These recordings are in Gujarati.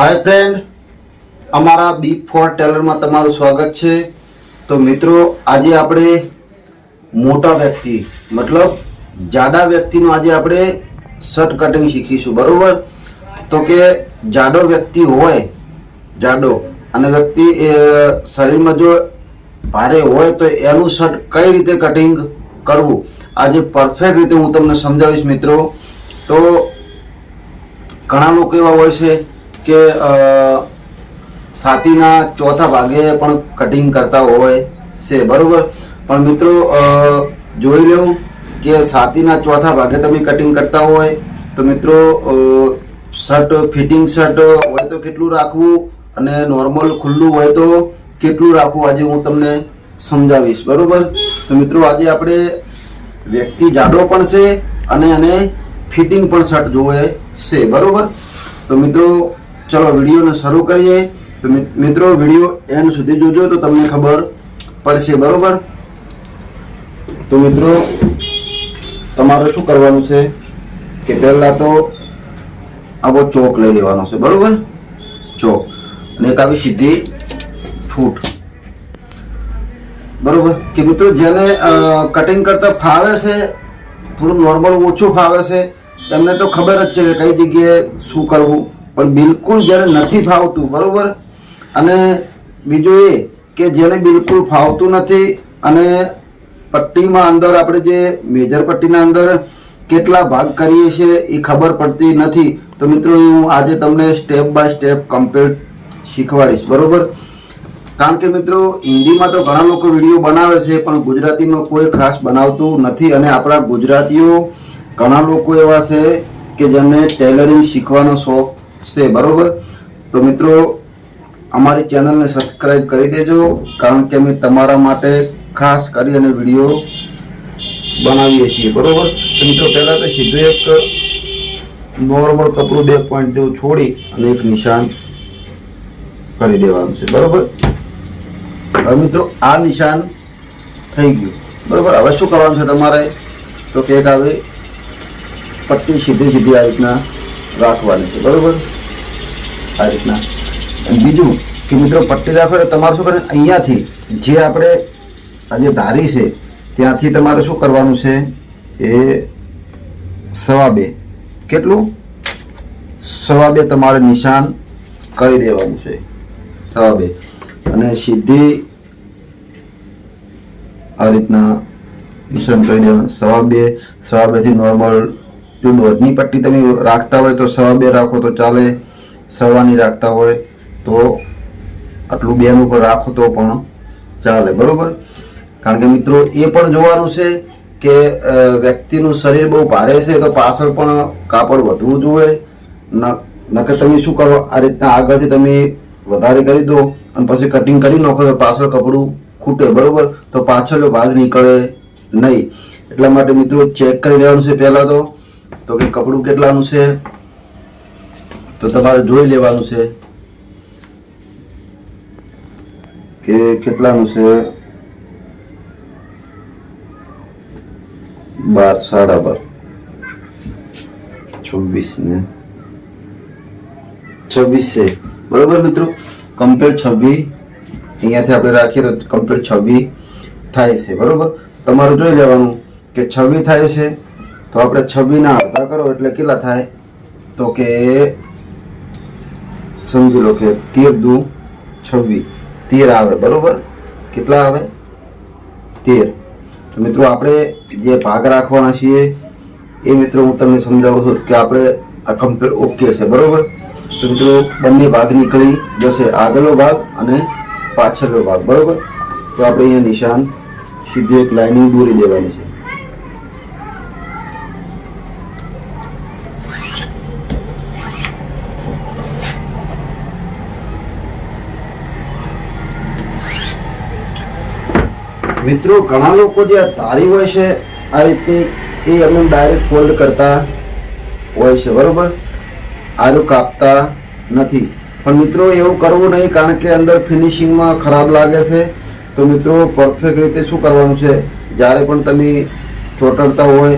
हाय फ्रेंड, अमारा B4 टेलर में तमारू स्वागत है। तो मित्रों, आज आपणे मोटा व्यक्ति मतलब जाडा व्यक्ति नो आज आपणे शर्ट कटिंग शीखीशुं, बरोबर। तो के जाडो व्यक्ति होय, जाडो अने व्यक्ति शरीर में जो भारे होय तो एनु शर्ट कई रीते कटिंग करवू आज परफेक्ट रीते हूँ तमने समझावीश मित्रों। तो घणा लोग एवा होय छे के छातीना चौथा भागे पण कटिंग करता होय छे, बरोबर। पण मित्रों जोई लेवुं के छातीना चौथा भागे तमे कटिंग करता होय तो मित्रों शर्ट फिटिंग शर्ट होय तो केटलुं राखवुं अने नॉर्मल खुल्लुं होय तो केटलुं राखवुं आज हूँ तमने समजावीश, बरोबर। तो मित्रों आज आपणे व्यक्ति जाडो पण छे अने एने फिटिंग पण शर्ट जोवे छे, बरोबर। तो मित्रों चलो विडियो ने शुरू करिए। तो मित्रों विडियो एंड सुधी जोजो तो तमने खबर पड़शे, बरोबर। तो मित्रों तमारे शुं करवानुं छे के पहला तो आवो चोक लई लेवानो छे, बरोबर। चोक अने एक आवी सीधी फूट, बरोबर। कि मित्रों जेने कटिंग करता फावे छे, थोड़ું नॉर्मल ओछું फावे छे तेमने तो खबर ज छे के कई जग्याए शुं करवुं, पण बिल्कुल जेने नथी फावतुं, बरोबर। अने बीजुं ए के जेने बिल्कुल फावतुं नथी अने पट्टीमां अंदर आपणे जे मेजर पट्टीना अंदर केटला भाग करीए छे ए खबर पड़ती नथी। तो मित्रों हूँ आज तमने स्टेप बाय स्टेप कम्प्लीट शीखवाड़ीश, बरोबर। कारण के मित्रों हिंदी में तो घणा लोग विडियो बनावे छे पण गुजराती में कोई खास बनावतुं नथी अने आपणा गुजरातीओ घणा लोग एवा छे के जेमने टेलरिंग शीखवानो शौक छे, बरोबर। तो मित्रों अमारी चेनल ने सब्सक्राइब करी देजो कारण के अमे तमारा माटे खास करी अने विडियो बनावीए छीए, बरोबर। तो मित्रों पहला तो सीधुं एक नॉर्मल कपड़ू 2 पॉइंट जेवुं छोड़ी अने एक निशान करी देवानुं छे, बरोबर। હવે મિત્રો આ નિશાન થઈ ગયું, બરોબર। હવે શું કરવાનું છે તમારે તો કે એક આવી પટ્ટી સીધી સીધી આ રીતના રાખવાની છે, બરોબર। આ રીતના અને બીજું કે મિત્રો પટ્ટી રાખો એટલે તમારે શું કરે અહીંયાથી જે આપણે આ જે ધારી છે ત્યાંથી તમારે શું કરવાનું છે એ 2.5 કેટલું 2.5 તમારે નિશાન કરી દેવાનું છે 2.5 અને સીધી आ रीतना निशान कर देवानुं 2.5 थी नॉर्मल जो दोधनी पट्टी तमे राखता होय तो 2.5 राखो तो चाले, 2.5 राखता होय तो आटलू 2 पर राखो तो पण चाले, बरोबर। कारण के मित्रों ए पण जोवानुं छे के व्यक्तिनुं शरीर बहु भारे छे तो पाछळ पण कापड़ वधवुं जोईए, नके तमे शुं करो आ रीतना आगळथी तमे वधारे करी दो अने पछी कटिंग करी नाखो तो पाछळ कपड़ू खूटे, बरोबर। तो पाछळनो भाग निकळे नहीं। એટલા માટે મિત્રો ચેક કરી લેવાનું છે પહેલા તો કે કપડું કેટલાનું છે તો તમારે જોઈ લેવાનું છે કે કેટલાનું છે 12 12.5 26 ને 26 છે, બરોબર મિત્રો। કમ્પ્લીટ 26 અહીંયાથી આપણે રાખીએ તો કમ્પ્લીટ 26 થાય છે, બરોબર। તમારે જોઈ લેવાનું કે 26 થાય છે તો આપણે 26 ના અડધા કરો એટલે કેટલા થાય તો કે સમજી લો કે 13 દુ 26 13 આવે, બરોબર। કેટલા આવે 13। તો મિત્રો આપણે જે ભાગ રાખવાના છીએ એ મિત્રો હું તમને સમજાવું છું કે આપણે આ કમ્પ્લીટ ઓકે છે, બરોબર। તો મિત્રો બંને ભાગ નીકળી જશે, આગળનો ભાગ અને પાછળનો ભાગ, બરોબર। તો આપણે અહીંયા નિશાન સીધી એક લાઈનિંગ દોરી દેવાની છે। મિત્રો ઘણા લોકો જે ધારી હોય છે આ રીતની એ એમને ડાયરેક્ટ ફોલ્ડ કરતા હોય છે, બરોબર। આરું કાપતા નથી। પણ મિત્રો એવું કરવું નહીં કારણ કે અંદર ફિનિશિંગમાં ખરાબ લાગે છે। તો મિત્રો પરફેક્ટ રીતે શું કરવાનું છે જ્યારે પણ તમે ચોટડતા હોય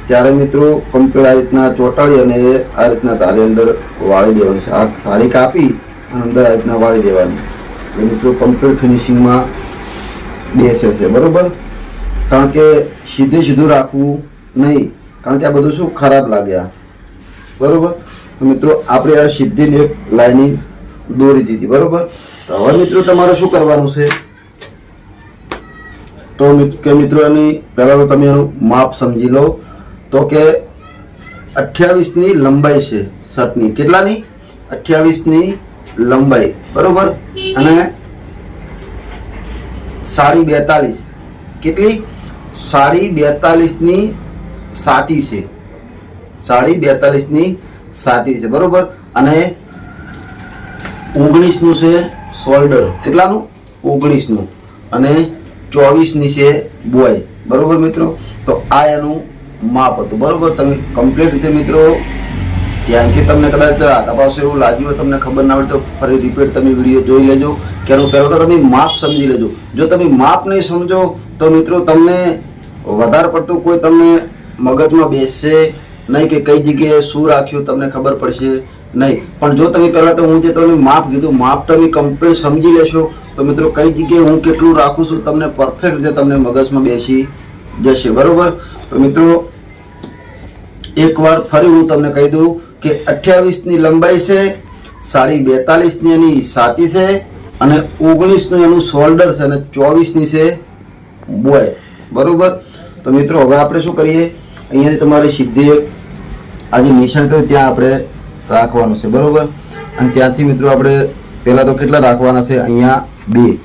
ત્યારે મિત્રો કમ્પ્લીટ આ રીતના ચોંટાડી અને આ રીતના તારી અંદર વાળી દેવાની છે. આ તારી કાપી અને અંદર આ રીતના વાળી દેવાની એટલે મિત્રો કમ્પ્લીટ ફિનિશિંગમાં બેસે છે. બરોબર, કારણ કે સીધું રાખવું નહીં, કારણ કે આ બધું શું ખરાબ લાગ્યા. બરોબર, તો મિત્રો આપણે આ સીધી એક લાઈનિંગ દોરી દીધી. બરોબર, તો હવે મિત્રો તમારે શું કરવાનું છે તો કે મિત્રો એની પહેલાં તો તમે એનું માપ સમજી લો. તો કે 28ની લંબાઈ છે શર્ટની. કેટલાની? 28ની લંબાઈ. બરોબર, અને સાડી 42. કેટલી? સાડી 42ની સાતી છે. સાડી 42ની સાતી છે. બરોબર, અને 19નું છે શોલ્ડર. કેટલાનું? 19નું. અને 24ની છે બોય. બરોબર મિત્રો, તો આ એનું માપ હતું. બરોબર, તમે કમ્પ્લીટ રીતે મિત્રો ધ્યાનથી, તમને કદાચ આગા પાસે એવું લાગ્યું હોય, તમને ખબર ના પડે તો ફરી રિપીટ તમે વિડીયો જોઈ લેજો. કે એનું પહેલાં તો તમે માપ સમજી લેજો. જો તમે માપ નહીં સમજો તો મિત્રો તમને વધારે પડતું કોઈ તમને મગજમાં બેસશે નહીં કે કઈ જગ્યાએ શું રાખ્યું તમને ખબર પડશે નહીં. પણ જો તમે પહેલાં તો હું જે તમને માપ કીધું, માપ તમે કમ્પ્લીટ સમજી લેશો તો મિત્રો કઈ જગ્યાએ હું કેટલું રાખું છું તમને પરફેક્ટ રીતે તમને મગજમાં બેસી જશે. બરોબર, તો મિત્રો એકવાર ફરી હું તમને કહી દઉં કે 28ની લંબાઈ છે, સાડી 42ની એની છાતી છે, અને 19નું એનું શોલ્ડર છે, અને 24ની છે બોય. બરોબર, તો મિત્રો હવે આપણે શું કરીએ, અહીંયાથી તમારે સીધી એક આજે નિશાન કર્યું ત્યાં આપણે રાખવાનું છે. બરોબર, અને ત્યાંથી મિત્રો આપણે પહેલાં તો કેટલા રાખવાના છે? અહીંયા 2.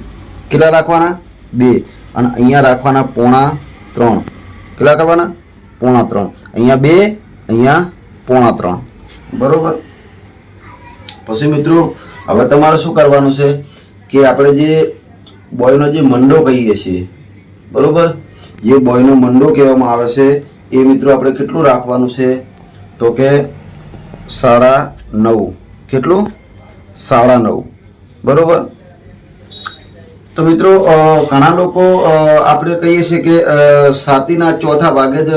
કેટલા રાખવાના? 2. અને અહીંયા રાખવાના 2.5. કેટલા કરવાના? 2.5. અહીંયા 2, અહીંયા 2.5. બરોબર, પછી મિત્રો હવે તમારે શું કરવાનું છે કે આપણે જે બોયનો જે મંડો કહીએ છીએ, બરોબર, જે બોયનો મંડો કહેવામાં આવે છે એ મિત્રો આપણે કેટલું રાખવાનું છે તો કે 9.5. કેટલું? 9.5. બરોબર, તો મિત્રો ઘણા લોકો આપણે કહીએ છીએ કે છાતીના ચોથા ભાગે જ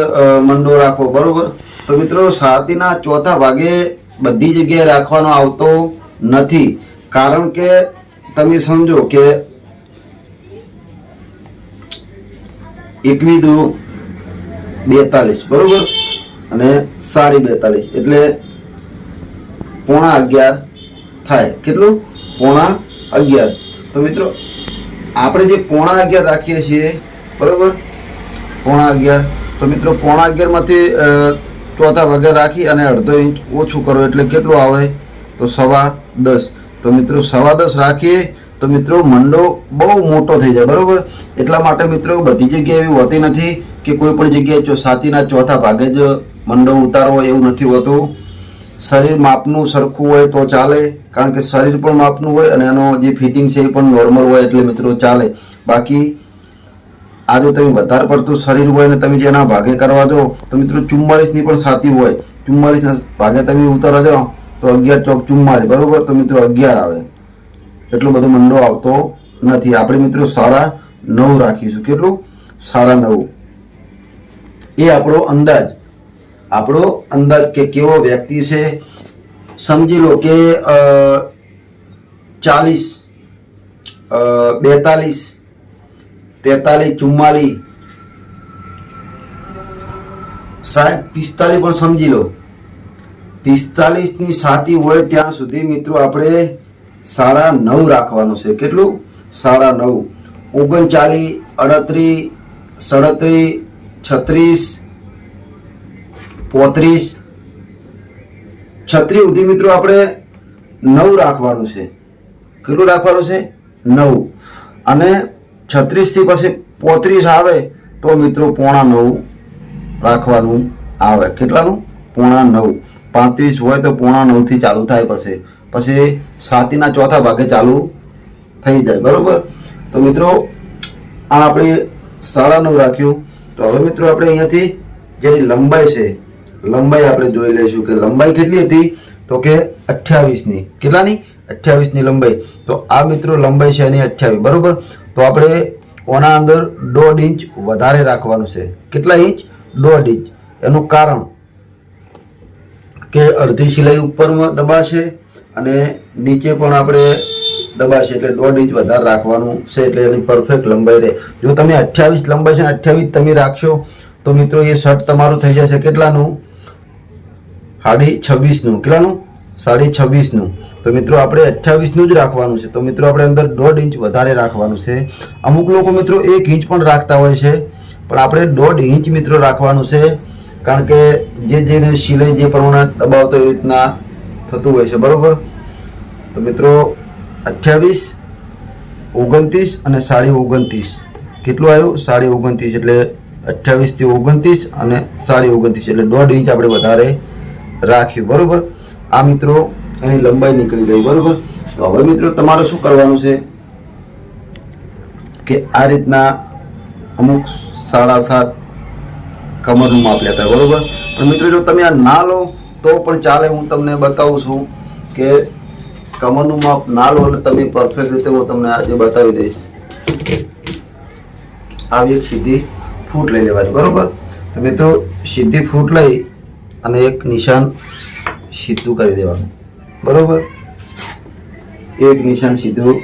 મંડો રાખવો. બરોબર, તો મિત્રો છાતીના ચોથા ભાગે બધી જગ્યાએ રાખવાનો આવતો નથી. કારણ કે તમે સમજો કે 21×2 = 42. બરોબર, અને સાડી 42 એટલે 11.5 થાય. કેટલું? 11.5. તો મિત્રો આપણે જે 11.5 રાખીએ છીએ, બરોબર, 11.5, તો મિત્રો 11.5માંથી ચોથા ભાગે રાખી અને અડધો ઇંચ ઓછું કરો એટલે કેટલું આવે તો 10.25. તો મિત્રો 10.25 રાખીએ તો મિત્રો મંડો બહુ મોટો થઈ જાય. બરોબર, એટલા માટે મિત્રો બધી જગ્યાએ એવી હોતી નથી કે કોઈ પણ જગ્યાએ છાતીના ચોથા ભાગે જ મંડો ઉતારવો, એવું નથી હોતું. શરીર માપનું સરખું હોય તો ચાલે, કારણ કે શરીર પણ માપનું હોય અને એનો જે ફિટિંગ છે એ પણ નોર્મલ હોય એટલે મિત્રો ચાલે. બાકી આ જો તમે વધારે પડતું શરીર હોય ને તમે જેના ભાગે કરવા જાઓ તો મિત્રો 44ની પણ છાતી હોય, 44ના ભાગે તમે ઉતારવા જાઓ તો 11 ચોક 44. બરોબર, તો મિત્રો 11 આવે. એટલો બધો મંડો આવતો નથી. આપણે મિત્રો 9.5 રાખીશું. કેટલું? 9.5. એ આપણો અંદાજ કે કેવો વ્યક્તિ છે. સમજી લો કે 40, 42, 43, 44, 60, 45 પણ સમજી લો. 45ની છાતી હોય ત્યાં સુધી મિત્રો આપણે 9.5 રાખવાનું છે. કેટલું? 9.5. 39, 38, 37, 36, 35, 36 સુધી મિત્રો આપણે 9 રાખવાનું છે. કેટલું રાખવાનું છે? 9. અને 36 થી પછી 35 આવે તો મિત્રો 9.5 રાખવાનું આવે. કેટલાનું? 9.5. 35 હોય તો 9.5 થી ચાલુ થાય, પછી છાતીના ચોથા ભાગે ચાલુ થઈ જાય. બરોબર, તો મિત્રો આ આપણે 9.5 રાખ્યું. તો હવે મિત્રો આપણે અહીંયાથી જેની લંબાઈ છે, લંબાઈ આપણે જોઈ લઈશું કે લંબાઈ કેટલી હતી તો કે 28ની. કેટલાની? 28ની લંબાઈ. તો આ મિત્રો લંબાઈ છે એની 28. બરોબર, તો આપણે ઓના અંદર 1.5 ઇંચ વધારે રાખવાનું છે. કેટલા ઇંચ? 1.5 ઇંચ. એનું કારણ કે અડધી સિલાઈ ઉપરમાં દબાશે અને નીચે પણ આપણે દબાશે, એટલે 1.5 ઇંચ વધારે રાખવાનું છે, એટલે એની પરફેક્ટ લંબાઈ રહે. જો તમે 28 લંબાઈ છે 28 તમે રાખશો તો મિત્રો એ શર્ટ તમારું થઈ જશે કેટલાનું? 26.5નું. કેટલાનું? 26.5નું. તો મિત્રો આપણે 28નું જ રાખવાનું છે. તો મિત્રો આપણે અંદર 1.5 ઇંચ વધારે રાખવાનું છે. અમુક લોકો મિત્રો 1 ઇંચ પણ રાખતા હોય છે, પણ આપણે 1.5 ઇંચ મિત્રો રાખવાનું છે, કારણ કે જેને સિલાઈ જે પ્રમાણે દબાવતો એ રીતના થતું હોય છે. બરોબર? તો મિત્રો 28, 29 અને 29.5 કેટલું આવ્યું? 29.5 એટલે 28 થી 29 અને 29.5 એટલે 1.5 ઇંચ આપણે વધારે રાખ્યું. બરોબર? આ મિત્રો એની લંબાઈ નીકળી ગઈ. બરોબર? તો હવે મિત્રો તમારે શું કરવાનું છે કે આ રીતના અમુક 7.5 કમરનું માપ લેતા હોય. બરોબર? પણ મિત્રો જો તમે આ ના લો તો પણ ચાલે. હું તમને બતાવું છું કે કમરનું માપ ના લો અને તમે પરફેક્ટ રીતે હું તમને આજે બતાવી દઈશ. આવી એક સીધી ફૂટ લઈ લેવાની. બરોબર? તો મિત્રો સીધી ફૂટ લઈ અને એક નિશાન સીધું કરી દેવાનું. બરોબર? એક નિશાન સીધું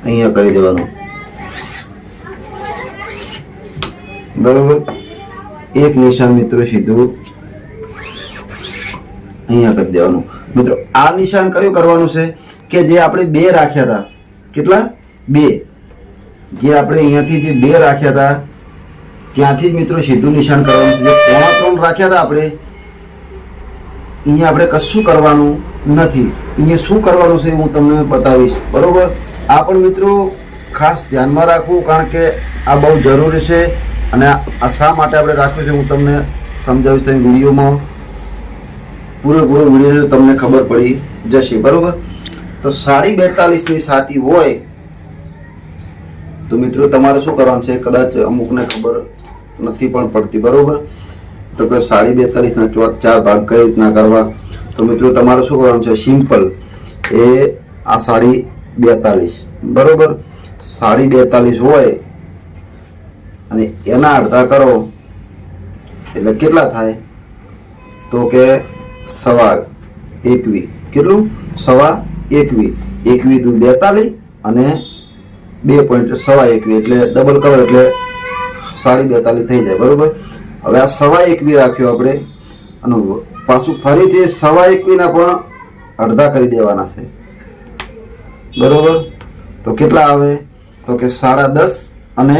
અહીંયા કરી દેવાનું. બરોબર? એક નિશાન મિત્રો સીધું અહીંયા કરી દેવાનું. મિત્રો આ નિશાન કયું કરવાનું છે કે જે આપણે 2 રાખ્યા હતા. કેટલા? 2. જે આપણે અહીંયાથી જે 2 રાખ્યા હતા ત્યાંથી જ મિત્રો સીધું નિશાન કરવાનું છે. જે 3.5 રાખ્યા હતા આપણે અહીંયા આપણે કશું કરવાનું નથી. અહીંયા શું કરવાનું છે હું તમને બતાવીશ. બરોબર? આ પણ મિત્રો ખાસ ધ્યાનમાં રાખવું, કારણ કે આ બહુ જરૂરી છે અને આ શા માટે આપણે રાખ્યું છે હું તમને સમજાવીશ. તમે વિડીયોમાં પૂરેપૂરો વિડીયો તમને ખબર પડી જશે. બરોબર? તો 42.5ની છાતી હોય તો મિત્રો તમારે શું કરવાનું છે, કદાચ અમુકને ખબર નથી પણ પડતી. બરોબર? તો કે 42.5ના 4 ભાગ કઈ રીતના કરવા, તો મિત્રો તમારે શું કરવાનું છે, સિમ્પલ એ આ 42.5. બરોબર? 42.5 હોય અને એના અડધા કરો એટલે કેટલા થાય? તો કે 21. કેટલું? 21. 21 દુ 42 અને 2 પોઈન્ટ 21 એટલે ડબલ કરો એટલે 42.5 થઈ જાય. બરોબર? હવે આ 21 રાખ્યો આપણે અને પાછું ફરીથી 21 ના પણ અડધા કરી દેવાના છે. બરોબર? તો કેટલા આવે? તો કે 10.5 અને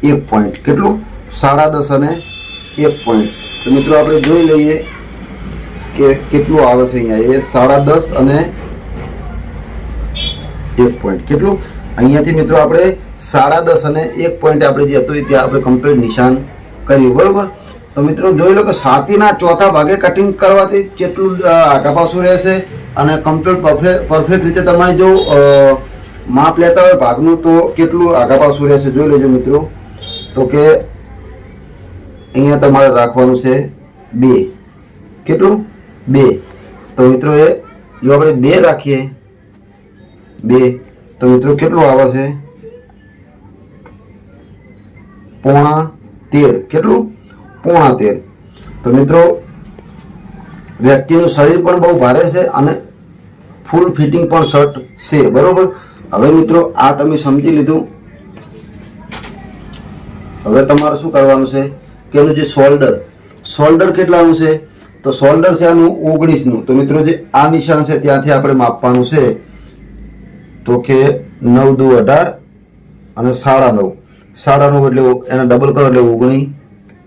1 પોઈન્ટ. કેટલું? 10.5 અને 1 પોઈન્ટ. તો મિત્રો આપણે જોઈ લઈએ કે કેટલું આવે છે અહીંયા. એ 10.5 અને 1 પોઈન્ટ. કેટલું? અહીંયાથી મિત્રો આપણે 10.5 અને 1 પોઈન્ટ આપણે જે હતું ત્યાં આપણે કમ્પ્લીટ નિશાન કર્યું. બરોબર? તો મિત્રો જોઈ લો કે છાતીના ચોથા ભાગે કટિંગ કરવાથી કેટલું આગા પાછું રહેશે અને કમ્પ્લીટ પરફેક્ટ રીતે તમારે જો માપ લેતા હોય ભાગનું તો કેટલું આગા પાછું રહેશે જોઈ લેજો મિત્રો. તો કે અહીંયા તમારે રાખવાનું છે 2. કેટલું? 2. તો મિત્રો એ જો આપણે 2 રાખીએ 2 તો મિત્રો કેટલું આવે છે? 13.5. કેટલું? 13.5. તો મિત્રો વ્યક્તિનું શરીર પણ બહુ ભારે છે અને ફૂલ ફિટિંગ પણ શર્ટ છે. બરોબર? હવે મિત્રો આ તમે સમજી લીધું. હવે તમારે શું કરવાનું છે કે એનું જે શોલ્ડર કેટલાનું છે? તો શોલ્ડર છે આનું 19નું. તો મિત્રો જે આ નિશાન છે ત્યાંથી આપણે માપવાનું છે. તો કે 9 દુ 18 અને 9.5. 9.5 એટલે એને ડબલ કરો એટલે 19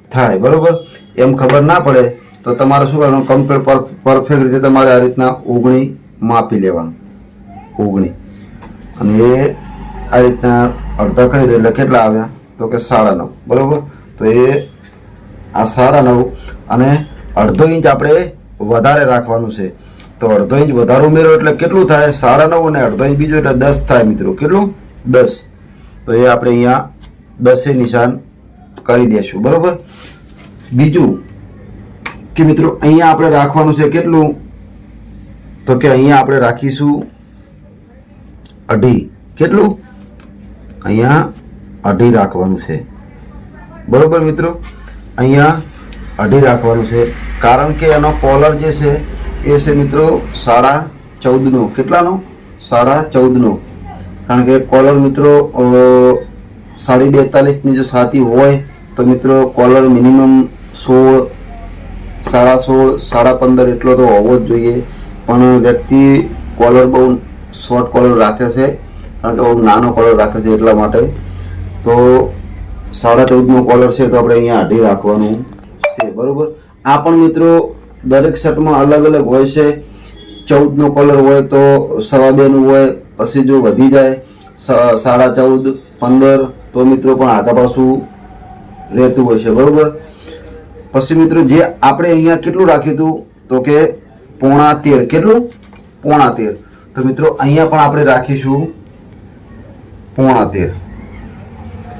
થાય. બરોબર? એમ ખબર ના પડે તો તમારે શું કરવાનું, કમ્પ્લીટ પરફેક્ટ રીતે તમારે આ રીતના 19 માપી લેવાનું. 19 અને એ આ રીતના અડધા કરી દો એટલે કેટલા આવ્યા? તો કે 9.5. બરોબર? તો એ આ 9.5 અને અડધો ઇંચ આપણે વધારે રાખવાનું છે. તો અડધો ઇંચ વધારે ઉમેરો એટલે કેટલું થાય? 9.5 અને અડધો ઇંચ બીજો એટલે 10 થાય મિત્રો. કેટલું? 10. તો એ આપણે અહીંયા 10 નિશાન કરી દઈશું. બરોબર? બીજું કે મિત્રો અહીંયા આપણે રાખવાનું છે કેટલું? તો કે અહીંયા આપણે રાખીશું 2.5. કેટલું? અહીંયા 2.5 રાખવાનું છે. બરોબર મિત્રો, અહીંયા 2.5 રાખવાનું છે, કારણ કે એનો કોલર જે છે એ છે મિત્રો 14.5નો. કેટલાનો? 14.5નો. કારણ કે કોલર મિત્રો 42.5ની જો છાતી હોય તો મિત્રો કોલર મિનિમમ 16, 16.5, 15.5 એટલો તો હોવો જ જોઈએ. પણ વ્યક્તિ કોલર બહુ શોર્ટ કોલર રાખે છે, કારણ કે બહુ નાનો કોલર રાખે છે, એટલા માટે. તો 14.5નો કોલર છે તો આપણે અહીંયા 2.5 રાખવાનું છે. બરોબર. આ પણ મિત્રો દરેક શર્ટમાં અલગ અલગ હોય છે. 14નો કોલર હોય તો 2.25નું હોય, પછી જો વધી જાય 14.5, 15 તો મિત્રો પણ આગા પાછું રહેતું હોય છે. બરોબર. પછી મિત્રો જે આપણે અહીંયા કેટલું રાખ્યું હતું તો કે 13.5. કેટલું? 13.5. તો મિત્રો અહીંયા પણ આપણે રાખીશું 13.5.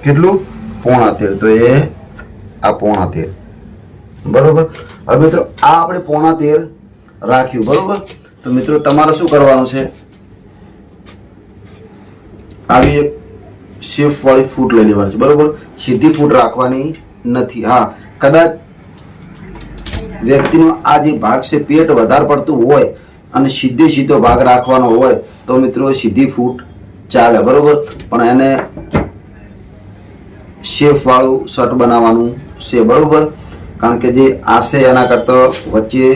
કેટલું? 13.5. તો એ આ 13.5. બરોબર. હવે મિત્રો આ આપણે 13.5 રાખ્યું. બરોબર. તો મિત્રો તમારે શું કરવાનું છે, આવી એક શેપ વાળી ફૂટ લઈ લેવાની છે. બરોબર. સીધી ફૂટ રાખવાની નથી. હા, કદાચ વ્યક્તિનો આ જે ભાગ છે પેટ વધારે પડતું હોય અને સીધો ભાગ રાખવાનો હોય તો મિત્રો સીધી ફૂટ ચાલે. બરોબર. પણ એને શેપ વાળું શર્ટ બનાવવાનું છે. બરોબર. કારણ કે જે આ છે એના કરતા વચ્ચે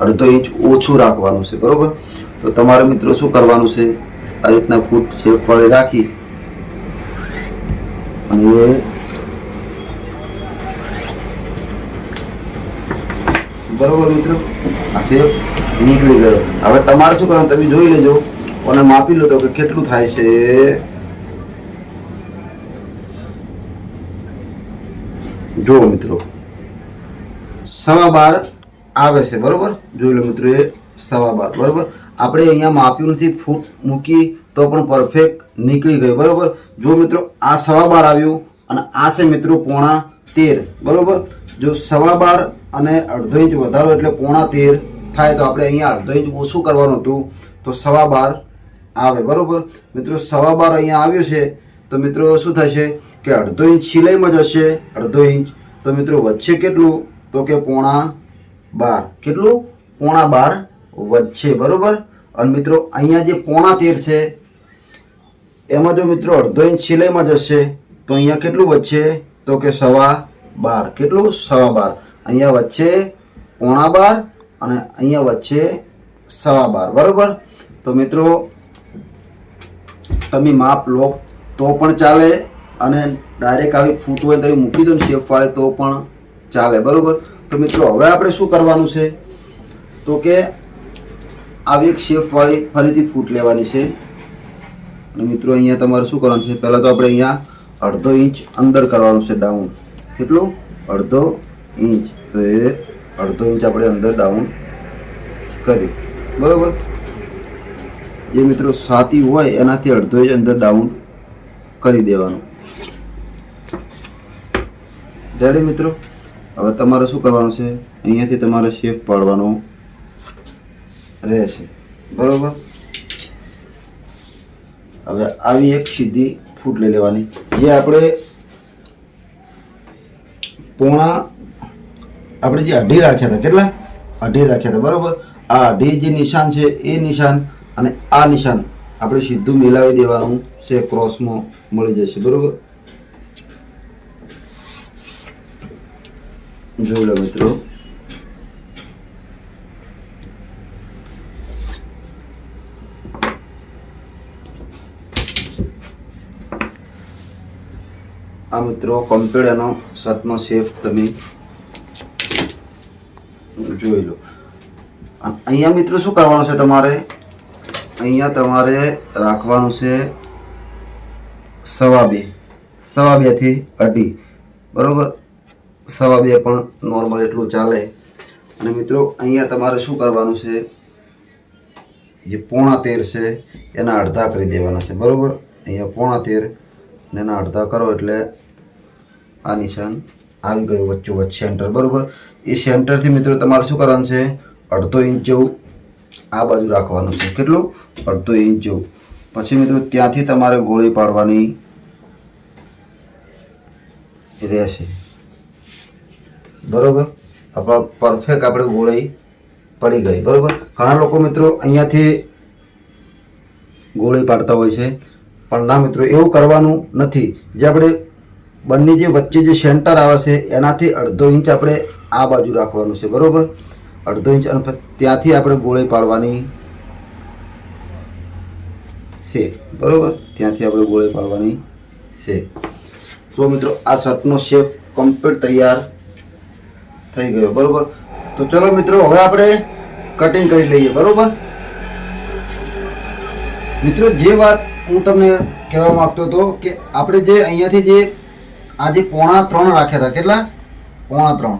1.5 ઇંચ ઓછું રાખવાનું છે. બરોબર. તો તમારે મિત્રો શું કરવાનું છે, આ રીતના ફૂટ શેપ વાળી રાખી અને બરોબર મિત્રો આ શેપ નીકળી ગયો. હવે તમારે શું કરવાનું, તમે જોઈ લેજો અને માપી લો તો કે કેટલું થાય છે. જો મિત્રો 12.5 આવે છે. બરોબર. જોઈ લો મિત્રો, એ 12.5. બરોબર. આપણે અહીંયા માપ્યું નથી, ફૂટ મૂકી તો પણ પરફેક્ટ નીકળી ગયું. બરોબર. જો મિત્રો આ 12.5 આવ્યું અને આ છે મિત્રો 13.5. બરોબર. જો 12.5 અને 1.5 ઇંચ વધારો એટલે 13.5 થાય તો આપણે અહીંયા 1.5 ઇંચ ઓછું કરવાનું હતું તો 12.5 આવે. બરોબર. મિત્રો 12.5 અહીંયા આવ્યું છે તો મિત્રો શું થશે કે 1.5 ઇંચ સિલાઈમાં જશે. 1.5 ઇંચ તો મિત્રો વચ્ચે કેટલું તો કે 12.5. કેટલું? 12.5 વચ્ચે. બરોબર. અને મિત્રો અહીંયા જે 13.5 છે એમાં જો મિત્રો 1.5 ઇંચ સિલાઈમાં જશે તો અહીંયા કેટલું વચ્ચે તો કે 12.5. કેટલું? 12.5. અહીંયા વચ્ચે 12.5 અને અહીંયા વચ્ચે 12.5. બરોબર. તો મિત્રો તમે માપ લો તો પણ ચાલે અને ડાયરેક્ટ આવી ફૂટ હોય તો મૂકી દો ને શેપ વાળે તો પણ ચાલે. બરોબર. તો મિત્રો હવે આપણે શું કરવાનું છે તો કે આવી એક શેપ વાળી ફરીથી ફૂટ લેવાની છે અને મિત્રો અહીંયા તમારે શું કરવાનું છે, પહેલાં તો આપણે અહીંયા 1.5 ઇંચ અંદર કરવાનું છે ડાઉન. કેટલું? 1.5 ઇંચ. તો એ 1.5 ઇંચ આપણે અંદર ડાઉન કર્યું. બરોબર. જે મિત્રો છાતી હોય એનાથી 1.5 ઇંચ અંદર ડાઉન કરી દેવાનું. રેડી મિત્રો. હવે તમારે શું કરવાનું છે, અહીંયાથી તમારે શેપ પાડવાનો રહેશે. બરોબર. હવે આવી એક સીધી ફૂટ લઈ લેવાની. જે આપણે આપણે જે 2.5 રાખ્યા હતા, કેટલા? 2.5 રાખ્યા હતા. બરોબર. આ 2.5 જે નિશાન છે એ નિશાન અને આ નિશાન આપણે સીધું મિલાવી દેવાનું છે, ક્રોસમાં મળી જશે. બરોબર. જોઈ લો મિત્રો. આ મિત્રો કમ્પ્લીટ એનો શર્ટનો શેપ તમે જોઈ લો. અહીંયા મિત્રો શું કરવાનું છે તમારે, અહીંયા તમારે રાખવાનું છે 2.5 થી 2.5. બરોબર. 2.5 પણ નોર્મલ એટલું ચાલે. અને મિત્રો અહીંયા તમારે શું કરવાનું છે, જે 13.5 છે એના અડધા કરી દેવાના છે. બરોબર. અહીંયા 13.5 ને એના અડધા કરો એટલે આ નિશાન આવી ગયું વચ્ચે સેન્ટર. બરોબર. એ સેન્ટરથી મિત્રો તમારે શું કરવાનું છે, 1.5 ઇંચ જેવું આ બાજુ રાખવાનું છે. કેટલું? 1.5 ઇંચ જેવું. પછી મિત્રો ત્યાંથી તમારે ગોળી પાડવાની રહેશે. બરોબર. આપણા પરફેક્ટ આપણે ગોળી પડી ગઈ. બરોબર. ઘણા લોકો મિત્રો અહીંયાથી ગોળી પાડતા હોય છે, પણ ના મિત્રો, એવું કરવાનું નથી. જે આપણે બંને જે વચ્ચે જે સેન્ટર આવે છે એનાથી 1/2 ઇંચ આપણે આ બાજુ રાખવાનું છે. બરોબર. 1/2 ઇંચ, અને ત્યાંથી આપણે ગોળી પાડવાની છે. બરોબર. ત્યાંથી આપણે ગોળી પાડવાની છે. તો મિત્રો, આ શર્ટનો શેપ કમ્પ્લીટ તૈયાર થઈ ગયો. બરોબર. તો ચલો મિત્રો, હવે આપણે કટિંગ કરી લઈએ. બરોબર. મિત્રો, જે વાત હું તમને કહેવા માંગતો હતો કે આપણે જે અહીંયાથી જે આજે 2.5 રાખ્યા હતા, કેટલા? 2.5.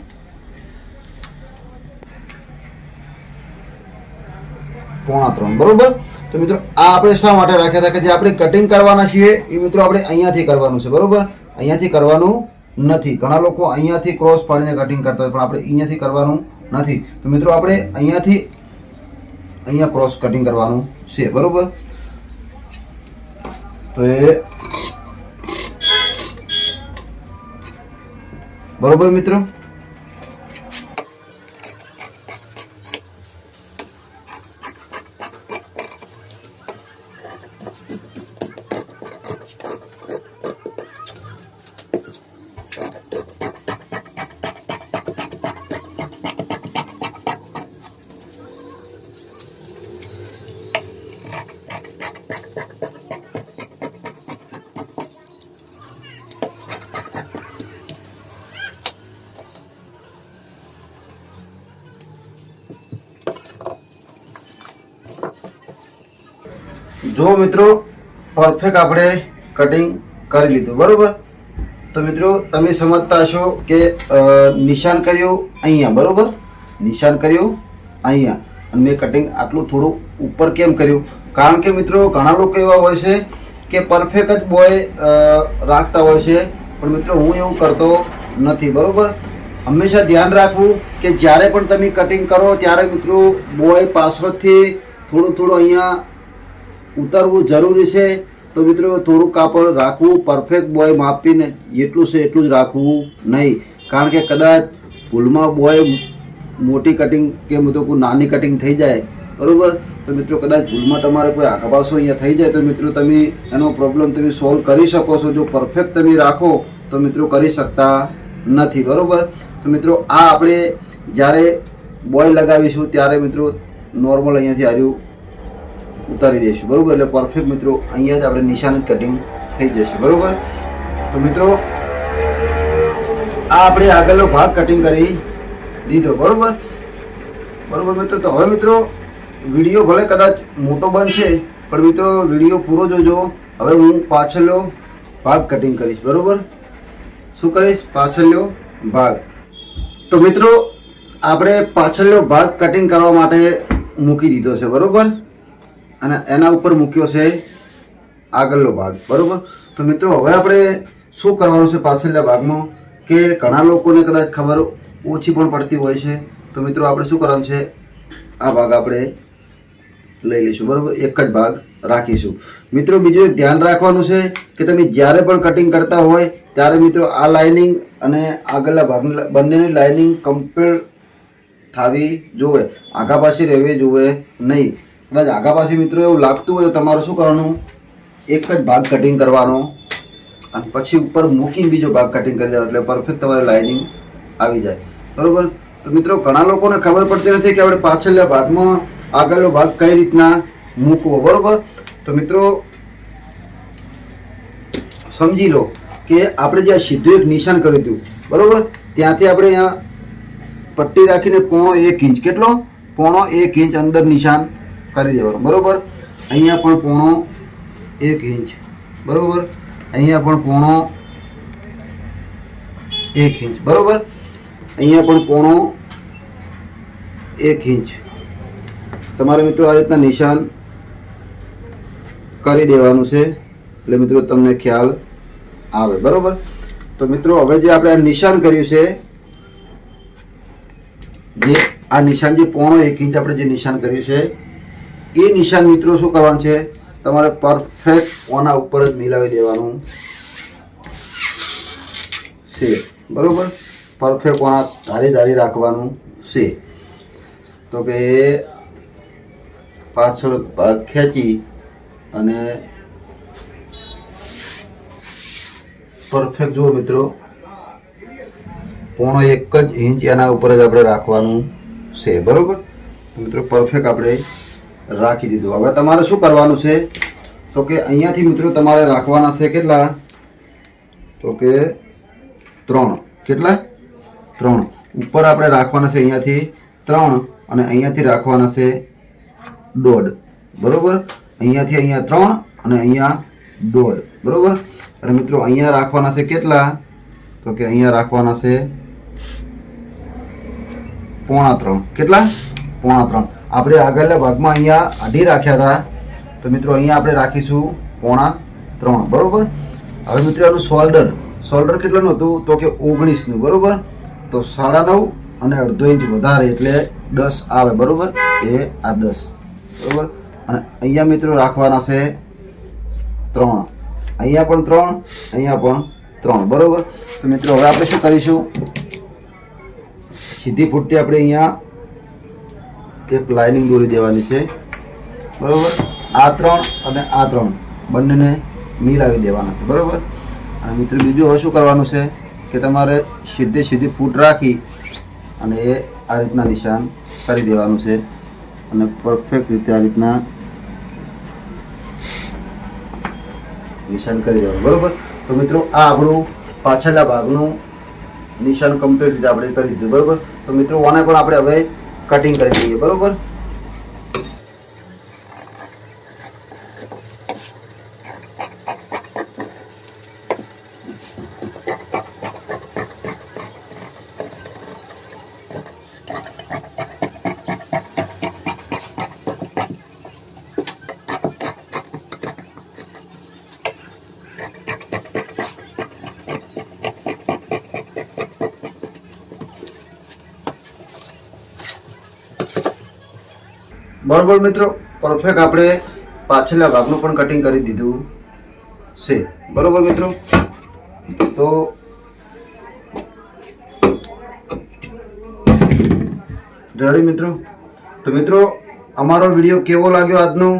3.5. બરોબર. તો મિત્રો, આ આપણે શા માટે રાખ્યા હતા? કે જે આપણે કટિંગ કરવાના છીએ એ મિત્રો આપણે અહીંયાથી કરવાનું છે. બરોબર. અહીંયાથી કરવાનું નથી. ઘણા લોકો અહીંયાથી ક્રોસ પાડીને કટિંગ કરતા હોય, પણ આપણે અહીંયાથી કરવાનું નથી. તો મિત્રો, આપણે અહીંયા ક્રોસ કટિંગ કરવાનું છે. બરોબર. તો એ બરોબર મિત્રો. જો મિત્રો, પરફેક્ટ આપણે કટિંગ કરી લીધું. બરોબર. તો મિત્રો, તમે સમજતા હશો કે નિશાન કર્યું અહીંયા. બરોબર. નિશાન કર્યું અહીંયા, અને મેં કટિંગ આટલું થોડું ઉપર કેમ કર્યું? કારણ કે મિત્રો, ઘણા લોકો એવા હોય છે કે પરફેક્ટ જ બોય રાખતા હોય છે, પણ મિત્રો હું એવું કરતો નથી. બરોબર. હંમેશા ધ્યાન રાખવું કે જ્યારે પણ તમે કટિંગ કરો ત્યારે મિત્રો બોય પાછળથી થોડું અહીંયા ઉતારવું જરૂરી છે. તો મિત્રો, થોડું કાપડ રાખવું, પરફેક્ટ બોય માપીને જેટલું છે એટલું જ રાખવું નહીં. કારણ કે કદાચ ભૂલમાં બોય મોટી કટિંગ કે મિત્રો કોઈ નાની કટિંગ થઈ જાય. બરાબર. તો મિત્રો, કદાચ ભૂલમાં તમારે કોઈ આઘાપાછો અહીંયા થઈ જાય તો મિત્રો તમે એનો પ્રોબ્લેમ તમે સોલ્વ કરી શકો છો. જો પરફેક્ટ તમે રાખો તો મિત્રો કરી શકતા નથી. બરાબર. તો મિત્રો, આ આપણે જ્યારે બોય લગાવીશું ત્યારે મિત્રો નોર્મલ અહીંયાથી આર્યું ઉતારી દઈશું. બરોબર. એટલે પરફેક્ટ મિત્રો અહીંયા જ આપણે નિશાન કટિંગ થઈ જશે. બરોબર. તો મિત્રો, આ આપણે આગળનો ભાગ કટિંગ કરી દીધો. બરોબર. બરોબર મિત્રો. તો હવે મિત્રો, વિડીયો ભલે કદાચ મોટો બનશે, પણ મિત્રો વિડીયો પૂરો જોજો. હવે હું પાછળનો ભાગ કટિંગ કરીશ. બરોબર. શું કરીશ? પાછળનો ભાગ. તો મિત્રો, આપણે પાછળનો ભાગ કટિંગ કરવા માટે મૂકી દીધો છે. બરોબર. અને એના ઉપર મૂક્યો છે આગળનો ભાગ. બરોબર. તો મિત્રો, હવે આપણે શું કરવાનું છે પાછળના ભાગમાં, કે ઘણા લોકોને કદાચ ખબર ઓછી પણ પડતી હોય છે. તો મિત્રો, આપણે શું કરવાનું છે? આ ભાગ આપણે લઈ લઈશું. બરોબર. એક જ ભાગ રાખીશું. મિત્રો, બીજું એક ધ્યાન રાખવાનું છે કે તમે જ્યારે પણ કટિંગ કરતા હોય ત્યારે મિત્રો આ લાઇનિંગ અને આગળના ભાગ બંનેની લાઇનિંગ કમ્પ્લીટ થવી જોવે. આગા પાછી રહેવી જોવે નહીં. કદાચ આગા પાછી મિત્રો એવું લાગતું હોય તો તમારે શું કરવાનું? એક જ ભાગ કટિંગ કરવાનો અને પછી ઉપર મૂકીને બીજો ભાગ કટિંગ કરી દેવાનો, એટલે પરફેક્ટ તમારે લાઇનિંગ આવી જાય. બરોબર. તો મિત્રો, ઘણા લોકોને ખબર પડતી નથી કે આપણે પાછળના ભાગમાં આગળનો ભાગ કઈ રીતના મૂકવો. બરોબર. તો મિત્રો, સમજી લો કે આપણે જે સીધું એક નિશાન કર્યું હતું. બરોબર. ત્યાંથી આપણે અહીંયા પટ્ટી રાખીને 1.5 ઇંચ, કેટલો? 1.5 ઇંચ અંદર નિશાન કરી દેવાનું. બરોબર. અહીંયા પણ 1.5 ઇંચ. બરોબર. અહીંયા પણ 1.5 ઇંચ. બરોબર. અહીંયા પણ 1.5 ઇંચ તમારે મિત્રો આ રીતના નિશાન કરી દેવાનું છે, એટલે મિત્રો તમને ખ્યાલ આવે. બરોબર. તો મિત્રો, હવે જે આપણે આ નિશાન કર્યું છે, જે આ નિશાન જે 1.5 ઇંચ આપણે જે નિશાન કર્યું છે એ નિશાન મિત્રો શું કરવાનું છે? તમારે પરફેક્ટ ઓના ઉપર જ મિલાવી દેવાનું છે. બરોબર. પરફેક્ટ કોણા ધારી રાખવાનું છે. તો કે પાછળ ભાગ ખેંચી અને પરફેક્ટ જુઓ મિત્રો, 1.5 ઇંચ એના ઉપર જ આપણે રાખવાનું છે. બરોબર મિત્રો, પરફેક્ટ આપણે રાખી દીધું. હવે તમારે શું કરવાનું છે તો કે અહીંયાથી મિત્રો તમારે રાખવાના છે કેટલા, તો કે 3. કેટલા? 3. ઉપર આપણે રાખવાના છે અહીંયાથી 3 અને અહીંયાથી રાખવાના છે 1.5. બરોબર, અહીંયાથી અહીંયા 3 અને અહીંયા 1.5. બરોબર, અને મિત્રો અહીંયા રાખવાના છે કેટલા, તો કે અહીંયા રાખવાના છે 3.25. કેટલા? 3.25. આપણે આગળના ભાગમાં અહીંયા 2.5 રાખ્યા હતા, તો મિત્રો અહીંયા આપણે રાખીશું 3.25. બરોબર. હવે મિત્રો એનું શોલ્ડર કેટલાનું હતું તો કે 19નું. બરોબર, તો 9.5 અને 1/2 ઇંચ વધારે એટલે 10 આવે. બરોબર, એ આ 10. બરોબર, અને અહીંયા મિત્રો રાખવાના છે 3, અહીંયા પણ 3, અહીંયા પણ 3. બરોબર, તો મિત્રો હવે આપણે શું કરીશું, સીધી ફૂટથી આપણે અહીંયા એક લાઇનિંગ દોરી દેવાની છે. બરોબર, આ 3 અને આ 3 બંનેને મિલાવી દેવાના છે. બરોબર, અને મિત્રો બીજું હવે શું કરવાનું છે કે તમારે સીધી ફૂટ રાખી અને એ આ રીતના નિશાન કરી દેવાનું છે અને પરફેક્ટ રીતે આ રીતના નિશાન કરી દેવાનું. બરોબર, તો મિત્રો આ આપણું પાછળના ભાગનું નિશાન કમ્પ્લીટ રીતે આપણે કરી દીધું. બરોબર, તો મિત્રો આને પણ આપણે હવે કટિંગ કરી દઈએ. બરોબર, બરોબર મિત્રો, પરફેક્ટ આપણે પાછળના ભાગનું પણ કટિંગ કરી દીધું છે. બરોબર મિત્રો, તો રેડી મિત્રો. તો મિત્રો અમારો વિડીયો કેવો લાગ્યો આજનો,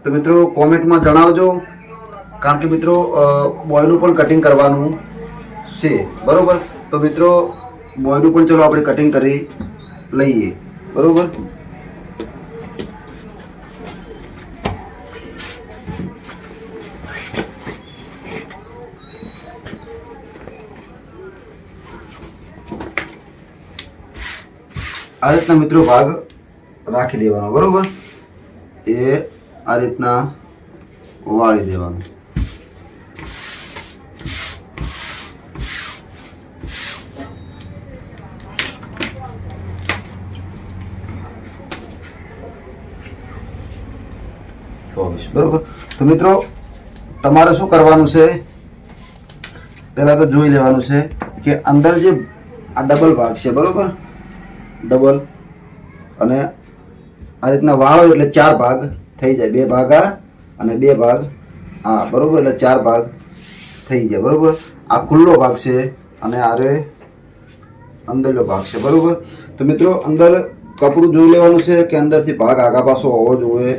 તો મિત્રો કોમેન્ટમાં જણાવજો, કારણ કે મિત્રો બોયનું પણ કટિંગ કરવાનું છે. બરોબર, તો મિત્રો બોયનું પણ ચલો આપણે કટિંગ કરી લઈએ. બરોબર, આ રીતના મિત્રો ભાગ રાખી દેવાનો. બરોબર, એ આ રીતના વાળી દેવાનું. બરોબર, તો મિત્રો તમારે શું કરવાનું છે, પહેલા તો જોઈ લેવાનું છે કે અંદર જે આ ડબલ ભાગ છે. બરોબર, ડબલ અને આ રીતના વાળો એટલે 4 ભાગ થઈ જાય. 2 ભાગ આ અને 2 ભાગ આ. બરોબર, એટલે 4 ભાગ થઈ જાય. બરોબર, આ ખુલ્લો ભાગ છે અને આરે અંદરનો ભાગ છે. બરોબર, તો મિત્રો અંદર કપડું જોઈ લેવાનું છે કે અંદરથી ભાગ આગા પાછો હોવો જોઈએ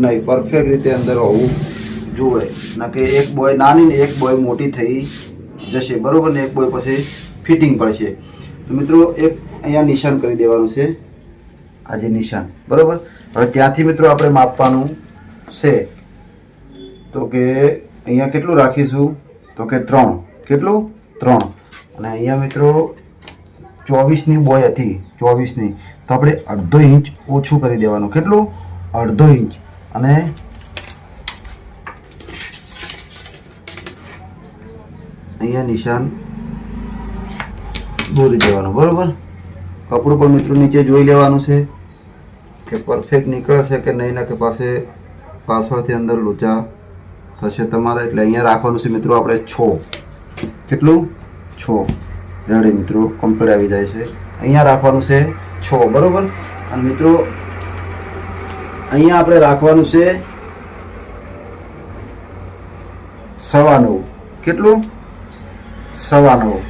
નહીં, પરફેક્ટ રીતે અંદર હોવું જોઈએ. ના કે એક બોય નાની ને એક બોય મોટી થઈ જશે. બરોબર, ને એક બોય પછી ફિટિંગ પડશે. તો મિત્રો એક અહીંયા નિશાન કરી દેવાનું છે, આ જે નિશાન. બરોબર, હવે ત્યાંથી મિત્રો આપણે માપવાનું છે, તો કે અહીંયા કેટલું રાખીશું તો કે 3. કેટલું? 3. અને અહીંયા મિત્રો 24ની બોય હતી, 24ની, તો આપણે 1/2 ઇંચ ઓછું કરી દેવાનું. કેટલું? 1/2 ઇંચ. અને અહીંયા નિશાન દોરી દેવાનું. બરોબર, કપડું પણ મિત્રો નીચે જોઈ લેવાનું છે કે પરફેક્ટ નીકળે છે કે નહીં, ના કે પાછળથી અંદર લોચા થશે તમારે. એટલે અહીંયા રાખવાનું છે મિત્રો આપણે 6. કેટલું? 6. રેડી મિત્રો, કમ્પ્લીટ આવી જાય છે. અહીંયા રાખવાનું છે 6. બરોબર, અને મિત્રો અહીંયા આપણે રાખવાનું છે 9.25. કેટલું? 9.25.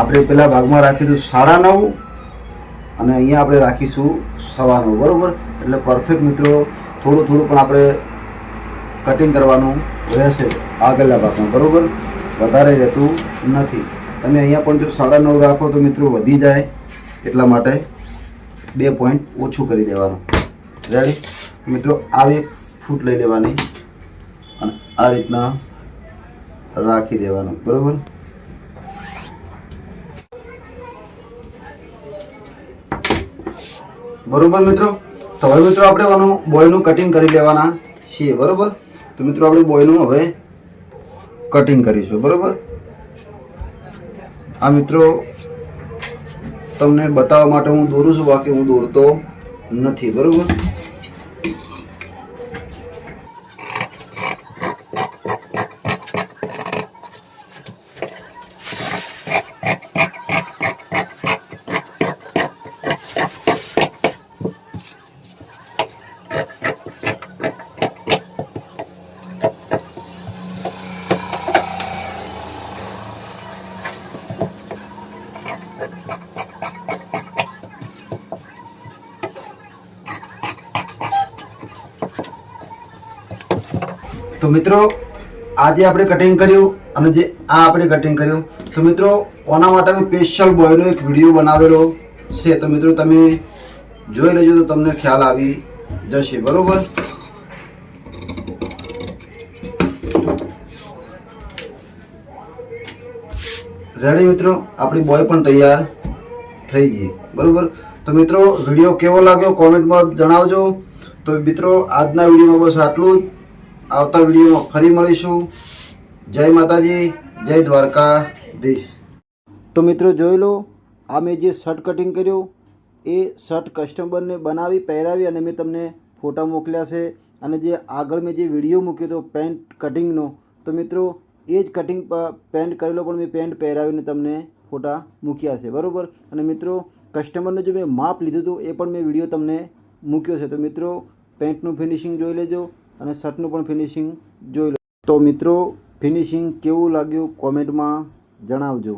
આપણે પેલા ભાગમાં રાખીશું 9.5 અને અહીંયા આપણે રાખીશું 9.25 બરાબર. એટલે પરફેક્ટ મિત્રો થોડું થોડું પણ આપણે કટિંગ કરવાનું રહેશે આગળના ભાગમાં બરાબર, વધારે રહેતું નથી. તમે અહીંયા પણ જો 9.5 રાખો તો મિત્રો વધી જાય, એટલા માટે 2 પોઈન્ટ ઓછું કરી દેવાનું. રેડી મિત્રો, આવી 1 ફૂટ લઈ લેવાની અને આ રીતના રાખી દેવાનું બરાબર. બરોબર મિત્રો, તો હવે મિત્રો આપણે બોયનું કટિંગ કરી લેવાના છીએ બરોબર. તો મિત્રો આપણે બોયનું હવે કટિંગ કરીશું બરોબર. આ મિત્રો તમને બતાવવા માટે હું દોરું છું, બાકી હું દોરતો નથી બરોબર. તો મિત્રો આજે આપણે કટિંગ કર્યું અને જે આ આપણે કટિંગ કર્યું, તો મિત્રો ઓના માટે મેં સ્પેશિયલ બોયનો એક વિડીયો બનાવેલો છે. તો મિત્રો તમે જોઈ લેજો તો તમને ખ્યાલ આવી જશે બરોબર. રેડી મિત્રો, આપણી બોય પણ તૈયાર થઈ ગઈ બરોબર. તો મિત્રો વિડીયો કેવો લાગ્યો કોમેન્ટમાં જણાવજો. તો મિત્રો આજના વિડીયોમાં બસ આટલું જ. આવતા વિડીયોમાં ફરી મળીશું. જય માતાજી, જય દ્વારકાધીશ. તો મિત્રો જોઈ લો, આ મેં જે શર્ટ કટિંગ કર્યું એ શર્ટ કસ્ટમરને બનાવી પહેરાવી અને મેં તમને ફોટા મોકલ્યા છે. અને જે આગળ મેં જે વિડીયો મૂક્યો હતો પેન્ટ કટિંગનો, તો મિત્રો એ જ કટિંગ પેન્ટ કરેલો પણ મેં પેન્ટ પહેરાવીને તમને ફોટા મૂક્યા છે બરાબર. અને મિત્રો કસ્ટમરને જો મેં માપ લીધું હતું એ પણ મેં વિડીયો તમને મૂક્યો છે. તો મિત્રો પેન્ટનું ફિનિશિંગ જોઈ લેજો અને શર્ટનું પણ ફિનિશિંગ જોઈ લો. તો મિત્રો ફિનિશિંગ કેવું લાગ્યું કોમેન્ટમાં જણાવજો.